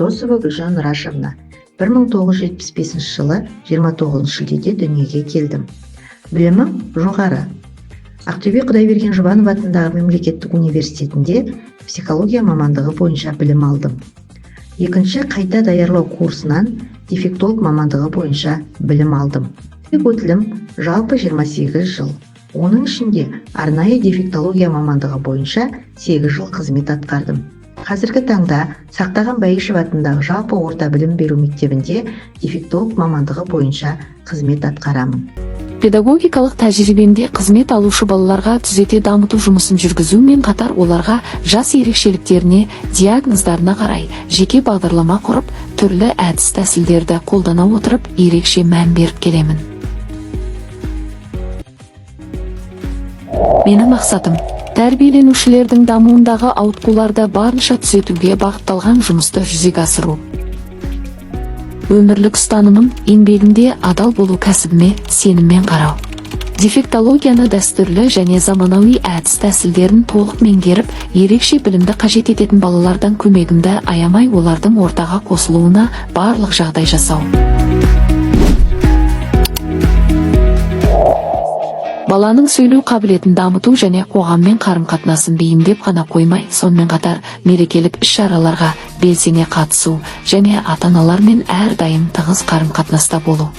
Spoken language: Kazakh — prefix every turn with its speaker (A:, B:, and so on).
A: Федосова Гүлжан Рашевна. 1975 жылы 29 шілдеде дүниеге келдім. Білімім жоғары. Ақтөбе Құдайберген Жұбанов атындағы мемлекеттік университетінде психология мамандығы бойынша білім алдым. Екінші қайта даярлау курсынан дефектолог мамандығы бойынша білім алдым. Өтілім жалпы 28 жыл. Оның ішінде арнайы дефектология мамандығы бойынша 8 жыл қызмет атқардым. Қазіргі таңда Сақтаған Бәйішев атындағы жалпы орта білім беру мектебінде дефектолог мамандығы бойынша қызмет атқарамын.
B: Педагогикалық тәжірибемде қызмет алушы балаларға түзете дамыту жұмысын жүргізумен қатар оларға жас ерекшеліктеріне, диагноздарына қарай жеке бағдарлама құрып, түрлі әдіс тәсілдерді қолдана отырып, ерекше мән беріп келемін. Менің мақсатым тәрбиеленушілердің дамуындағы ауытқуларды барынша түзетуге бағытталған жұмысты жүзеге асыру. Өмірлік ұстанымым еңбегімде адал болу, кәсібіме сеніммен қарау. Дефектологияны дәстүрлі және заманауи әдіс тәсілдерін толық меңгеріп, ерекше білімді қажет ететін балалардан көмегімді аямай олардың ортаға қосылуына барлық жағдай жасау. Баланың сөйлеу қабілетін дамыту және қоғаммен қарым-қатынасын бейімдеп қана қоймай, сонымен қатар мерекелік іс-шараларға белсене қатысу және ата-аналармен әрдайым тығыз қарым-қатынаста болу.